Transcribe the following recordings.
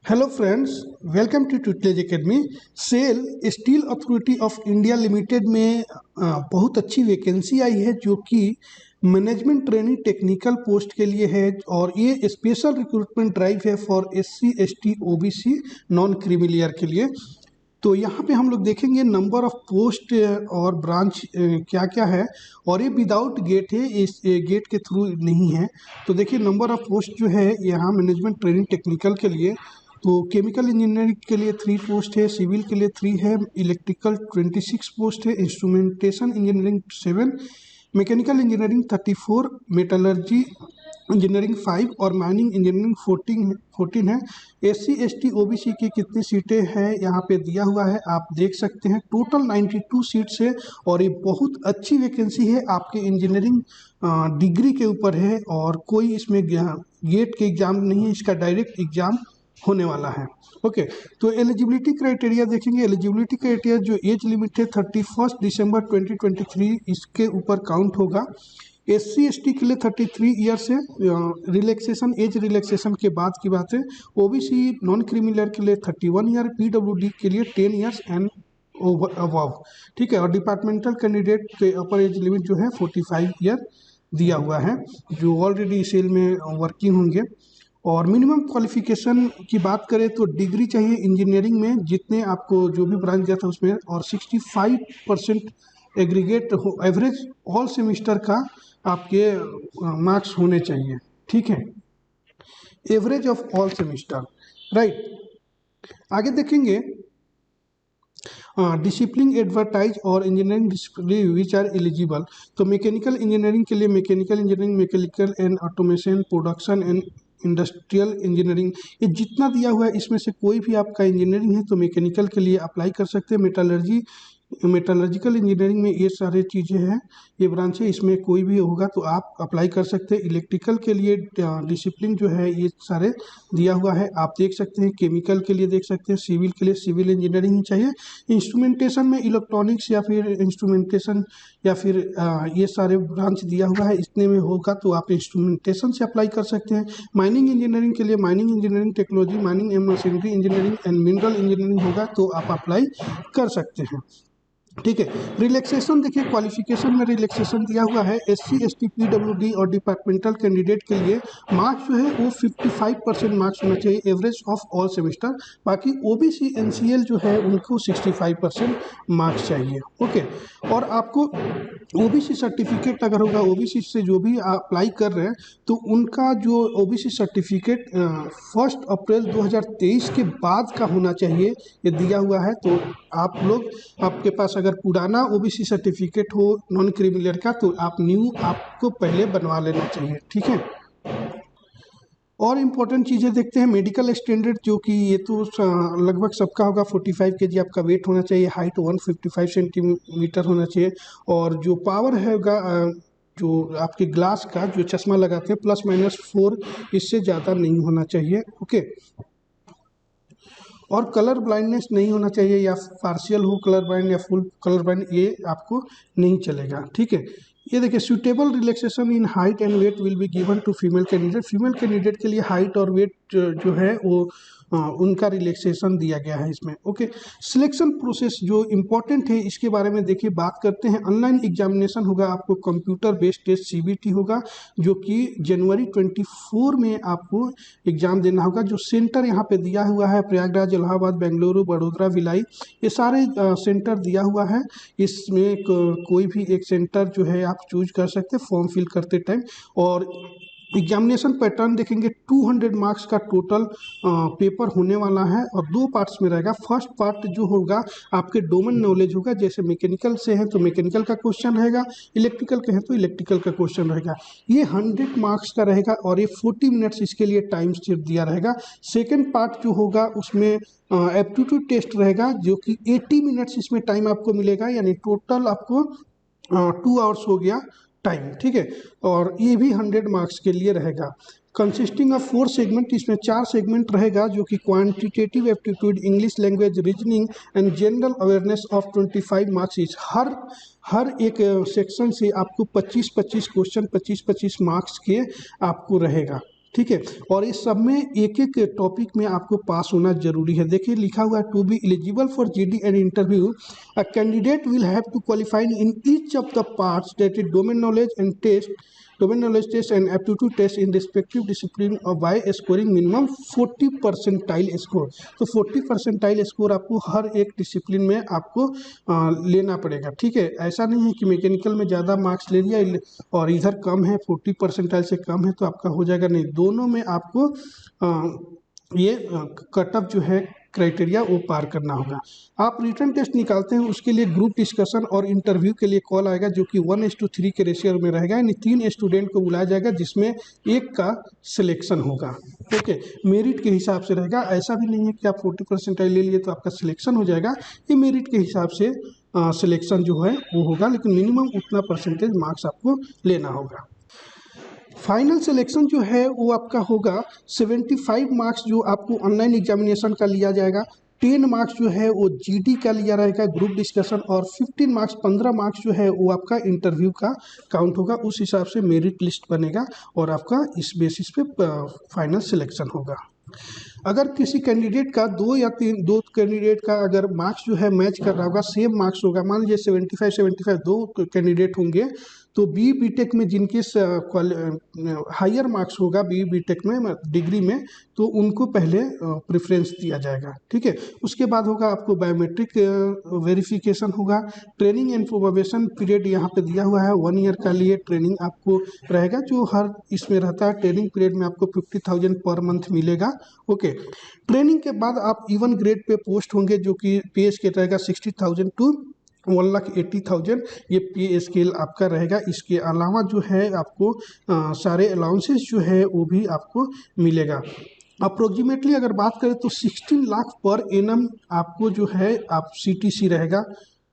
Hello friends, welcome to tutelage academy. SAIL steel authority of India limited में बहुत अच्छी vacancy आई है जो कि मैनेजमेंट ट्रेनिंग टेक्निकल पोस्ट के लिए है और ये स्पेशल रिक्रूटमेंट ड्राइव है for SC ST OBC non creamy layer के लिए। तो यहाँ पे हम लोग देखेंगे नंबर ऑफ पोस्ट और ब्रांच क्या क्या है, और ये विदाउट गेट है, इस गेट के थ्रू नहीं है। तो देखिए नंबर ऑफ पोस्ट जो है यहाँ मैनेजमेंट ट्रेनिंग टेक्निकल के लिए, तो केमिकल इंजीनियरिंग के लिए 3 पोस्ट है, सिविल के लिए 3 है, इलेक्ट्रिकल 26 पोस्ट है, instrumentation engineering 7, mechanical engineering 34, metallurgy engineering 5 और माइनिंग इंजीनियरिंग 14 है। एससी एसटी ओबीसी की कितनी सीटें हैं यहाँ पे दिया हुआ है, आप देख सकते हैं। टोटल 92 सीट्स है और ये बहुत अच्छी वैकेंसी है, आपके इंजीनियरिंग डिग्री के ऊपर है और कोई इसमें गेट के एग्ज़ाम नहीं है, इसका डायरेक्ट एग्ज़ाम होने वाला है। ओके, तो एलिजिबिलिटी क्राइटेरिया देखेंगे। एलिजिबिलिटी क्राइटेरिया जो एज लिमिट है 31 दिसंबर 2023 इसके ऊपर काउंट होगा। एससी एसटी के लिए 33 ईयर्स है, रिलैक्सेशन एज रिलैक्सेशन के बाद की बात है। ओबीसी नॉन क्रिमिनल के लिए 31 ईयर, पीडब्ल्यूडी के लिए 10 ईयर्स एंड अबव, ठीक है। और डिपार्टमेंटल कैंडिडेट के अपर एज लिमिट जो है 45 ईयर दिया हुआ है, जो ऑलरेडी सेल में वर्किंग होंगे। और मिनिमम क्वालिफिकेशन की बात करें तो डिग्री चाहिए इंजीनियरिंग में, जितने आपको जो भी ब्रांच दिया था उसमें, और 65% एग्रीगेट एवरेज ऑल सेमिस्टर का आपके मार्क्स होने चाहिए, ठीक है, average of all semester, right. आगे देखेंगे डिसिप्लिन एडवर्टाइज और engineering discipline which are eligible. तो मैकेनिकल इंजीनियरिंग के लिए mechanical engineering, mechanical and automation, production and industrial engineering, ये जितना दिया हुआ है इसमें से कोई भी आपका इंजीनियरिंग है तो मैकेनिकल के लिए अप्लाई कर सकते हैं। मेटलर्जिकल इंजीनियरिंग में ये सारे चीज़ें हैं, ये ब्रांच है, इसमें कोई भी होगा तो आप अप्लाई कर सकते हैं। इलेक्ट्रिकल के लिए डिसिप्लिन जो है ये सारे दिया हुआ है, आप देख सकते हैं। केमिकल के लिए देख सकते हैं, सिविल के लिए सिविल इंजीनियरिंग ही चाहिए। इंस्ट्रूमेंटेशन में इलेक्ट्रॉनिक्स या फिर इंस्ट्रूमेंटेशन या फिर ये सारे ब्रांच दिया हुआ है, इतने में होगा तो आप इंस्ट्रूमेंटेशन से अप्लाई कर सकते हैं। माइनिंग इंजीनियरिंग के लिए mining engineering technology, mining and machinery engineering and mineral engineering होगा तो आप अप्लाई कर सकते हैं, ठीक है। रिलैक्सेशन देखिए, क्वालिफिकेशन में रिलैक्सेशन दिया हुआ है। एससी एसटी पीडब्ल्यूडी और डिपार्टमेंटल कैंडिडेट के लिए मार्क्स जो है वो 55% मार्क्स होना चाहिए, एवरेज ऑफ ऑल सेमेस्टर। बाकी ओबीसी एनसीएल जो है उनको 65% मार्क्स चाहिए, ओके। और आपको ओबीसी सर्टिफिकेट अगर होगा, ओबीसी से जो भी अप्लाई कर रहे हैं तो उनका जो ओबीसी सर्टिफिकेट 1 अप्रैल 2023 के बाद का होना चाहिए, ये दिया हुआ है। तो आप लोग, आपके पास अगर पुराना ओबीसी सर्टिफिकेट हो नॉन क्रिमिनल का तो आप न्यू आपको पहले बनवा लेना चाहिए, ठीक है। और इम्पोर्टेंट चीज़ें देखते हैं। मेडिकल स्टैंडर्ड, जो कि ये तो लगभग सबका होगा, 45 kg आपका वेट होना चाहिए, हाइट 155 सेंटीमीटर होना चाहिए, और जो पावर हैगा जो आपके ग्लास का जो चश्मा लगाते हैं +-4, इससे ज़्यादा नहीं होना चाहिए, ओके। और कलर ब्लाइंडनेस नहीं होना चाहिए, या पार्शियल हो कलर ब्लाइंड या फुल कलर ब्लाइंड, ये आपको नहीं चलेगा, ठीक है। ये देखिए, suitable relaxation in height and weight will be given to female candidate. Female candidate के लिए हाइट और वेट जो है वो उनका रिलैक्सेशन दिया गया है इसमें, ओके। सिलेक्शन प्रोसेस जो इम्पोर्टेंट है इसके बारे में देखिए बात करते हैं। ऑनलाइन एग्जामिनेशन होगा, आपको कंप्यूटर बेस्ड टेस्ट सीबीटी होगा, जो कि जनवरी 24 में आपको एग्ज़ाम देना होगा। जो सेंटर यहाँ पे दिया हुआ है, प्रयागराज, इलाहाबाद, बेंगलुरु, बड़ोदरा, भिलाई, ये सारे सेंटर दिया हुआ है। इसमें कोई भी एक सेंटर जो है आप चूज कर सकते हैं फॉर्म फिल करते टाइम। और एग्जामिनेशन पैटर्न देखेंगे, 200 मार्क्स का टोटल पेपर होने वाला है और 2 पार्ट्स में रहेगा। फर्स्ट पार्ट जो होगा आपके डोमेन नॉलेज होगा, जैसे मैकेनिकल से हैं तो मैकेनिकल का क्वेश्चन रहेगा, इलेक्ट्रिकल के हैं तो इलेक्ट्रिकल का क्वेश्चन रहेगा। ये 100 मार्क्स का रहेगा और ये 40 मिनट्स इसके लिए टाइम दिया रहेगा। सेकेंड पार्ट जो होगा उसमें एप्टीट्यूड टेस्ट रहेगा, जो कि 80 मिनट्स इसमें टाइम आपको मिलेगा, यानी टोटल आपको 2 आवर्स हो गया टाइम, ठीक है। और ये भी 100 मार्क्स के लिए रहेगा। कंसिस्टिंग ऑफ 4 सेगमेंट, इसमें 4 सेगमेंट रहेगा, जो कि quantitative aptitude, English language, reasoning and general awareness of 25 marks each. हर एक सेक्शन से आपको 25-25 क्वेश्चन, 25-25 मार्क्स के आपको रहेगा, ठीक है। और इस सब में एक एक टॉपिक में आपको पास होना जरूरी है। देखिए लिखा हुआ है, to be eligible for GD and interview a candidate will have to qualify in each of the parts that is domain knowledge test and aptitude test in respective discipline और by scoring minimum 40 percentile score. तो 40 percentile score आपको हर एक discipline में आपको लेना पड़ेगा। ठीक है, ऐसा नहीं है कि मैकेनिकल में ज़्यादा मार्क्स ले लिया और इधर कम है, 40 परसेंटाइल से कम है तो आपका हो जाएगा, नहीं, दोनों में आपको ये कट ऑफ जो है क्राइटेरिया वो पार करना होगा। आप रिटन टेस्ट निकालते हैं, उसके लिए ग्रुप डिस्कशन और इंटरव्यू के लिए कॉल आएगा जो कि 1:3 के रेशियो में रहेगा, यानी 3 स्टूडेंट को बुलाया जाएगा जिसमें एक का सिलेक्शन होगा। ओके, मेरिट के हिसाब से रहेगा, ऐसा भी नहीं है कि आप 40 परसेंटाइल ले लिए तो आपका सिलेक्शन हो जाएगा, ये मेरिट के हिसाब से सिलेक्शन जो है वो होगा, लेकिन मिनिमम उतना परसेंटेज मार्क्स आपको लेना होगा। फाइनल सिलेक्शन जो है वो आपका होगा 75 मार्क्स जो आपको ऑनलाइन एग्जामिनेशन का लिया जाएगा, 10 मार्क्स जो है वो जीडी का लिया रहेगा ग्रुप डिस्कशन, और 15 मार्क्स जो है वो आपका इंटरव्यू का काउंट होगा। उस हिसाब से मेरिट लिस्ट बनेगा और आपका इस बेसिस पे फाइनल सिलेक्शन होगा। अगर किसी कैंडिडेट का दो कैंडिडेट का अगर मार्क्स जो है मैच कर रहा होगा, सेम मार्क्स होगा, मान लीजिए 75 दो कैंडिडेट होंगे, तो बी बीटेक में जिनके हायर मार्क्स होगा बी बीटेक में डिग्री में, तो उनको पहले प्रेफरेंस दिया जाएगा। ठीक है, उसके बाद होगा आपको बायोमेट्रिक वेरिफिकेशन होगा। ट्रेनिंग एंड प्रोबेशन पीरियड यहाँ पे दिया हुआ है, 1 ईयर का लिए ट्रेनिंग आपको रहेगा, जो हर इसमें रहता है। ट्रेनिंग पीरियड में आपको 50,000 पर मंथ मिलेगा। ओके, ट्रेनिंग के बाद आप इवन ग्रेड पे पोस्ट होंगे, जो कि पे स्केल रहेगा 60,000 टू 1,80,000, ये पे स्केल आपका रहेगा। इसके अलावा जो है आपको सारे अलाउंसेस जो है वो भी आपको मिलेगा। अप्रोक्सीमेटली अगर बात करें तो 16 लाख पर एनम आपको जो है आप CTC रहेगा,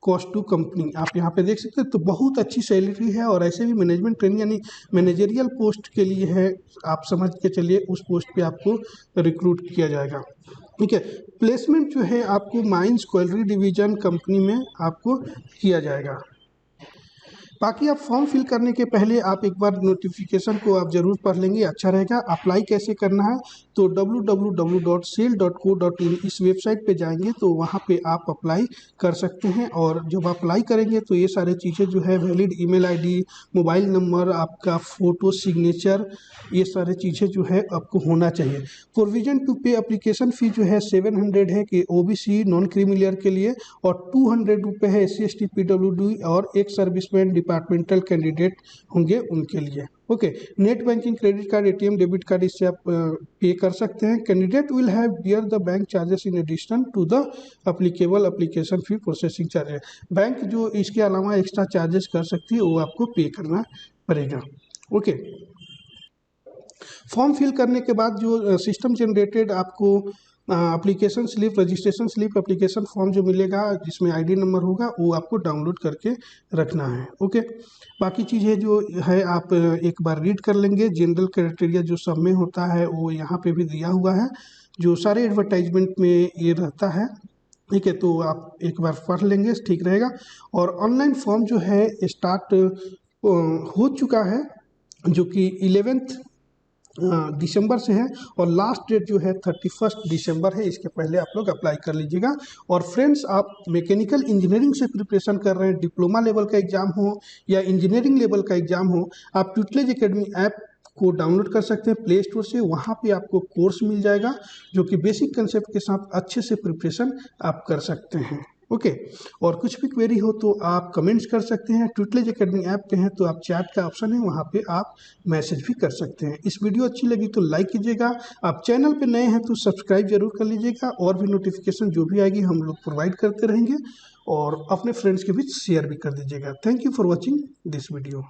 कॉस्ट टू कंपनी। आप यहाँ पे देख सकते हैं, तो बहुत अच्छी सैलरी है। और ऐसे भी मैनेजमेंट ट्रेनिंग यानी मैनेजरियल पोस्ट के लिए है, आप समझ के चलिए उस पोस्ट पे आपको रिक्रूट किया जाएगा। ठीक है, प्लेसमेंट जो है आपको माइंस क्वालिटी डिवीजन कंपनी में आपको किया जाएगा। बाकी आप फॉर्म फिल करने के पहले आप एक बार नोटिफिकेशन को आप ज़रूर पढ़ लेंगे, अच्छा रहेगा। अप्लाई कैसे करना है, तो www.sail.co.in इस वेबसाइट पे जाएंगे तो वहाँ पे आप अप्लाई कर सकते हैं। और जब अप्लाई करेंगे तो ये सारी चीज़ें जो है, valid email ID, mobile number, आपका फ़ोटो, सिग्नेचर, ये सारी चीज़ें जो है आपको होना चाहिए। प्रोविजन टू पे एप्लीकेशन फ़ी जो है 700 है कि OBC नॉन क्रीमिलियर के लिए, और 200 रुपये है SC ST PWD और एक सर्विसमैन डिपार्टमेंटल कैंडिडेट होंगे उनके लिए। Okay, net banking, credit card, ATM, debit card, इससे आप पे कर सकते हैं। Candidate will have bear the bank charges in addition to the applicable application fee processing charges. Bank जो इसके अलावा एक्स्ट्रा चार्जेस कर सकती है वो आपको पे करना पड़ेगा। ओके, फॉर्म फिल करने के बाद जो सिस्टम जनरेटेड आपको application slip, registration slip, application form जो मिलेगा जिसमें ID नंबर होगा, वो आपको डाउनलोड करके रखना है। ओके, बाकी चीज़ें जो है आप एक बार रीड कर लेंगे। जनरल क्राइटेरिया जो सब में होता है वो यहाँ पे भी दिया हुआ है, जो सारे एडवर्टाइजमेंट में ये रहता है। ठीक है, तो आप एक बार पढ़ लेंगे, ठीक रहेगा। और ऑनलाइन फॉर्म जो है स्टार्ट हो चुका है, जो कि 11 दिसंबर से है, और लास्ट डेट जो है 31 दिसंबर है। इसके पहले आप लोग अप्लाई कर लीजिएगा। और फ्रेंड्स, आप मैकेनिकल इंजीनियरिंग से प्रिपरेशन कर रहे हैं, डिप्लोमा लेवल का एग्जाम हो या इंजीनियरिंग लेवल का एग्जाम हो, आप ट्यूटलेज एकेडमी ऐप को डाउनलोड कर सकते हैं प्ले स्टोर से। वहाँ पे आपको कोर्स मिल जाएगा जो कि बेसिक कंसेप्ट के साथ अच्छे से प्रिपरेशन आप कर सकते हैं। ओके, और कुछ भी क्वेरी हो तो आप कमेंट्स कर सकते हैं। ट्यूटलेज एकेडमी ऐप पे हैं तो आप चैट का ऑप्शन है, वहाँ पे आप मैसेज भी कर सकते हैं। इस वीडियो अच्छी लगी तो लाइक कीजिएगा, आप चैनल पे नए हैं तो सब्सक्राइब जरूर कर लीजिएगा, और भी नोटिफिकेशन जो भी आएगी हम लोग प्रोवाइड करते रहेंगे, और अपने फ्रेंड्स के बीच शेयर भी कर दीजिएगा। Thank you for watching this video.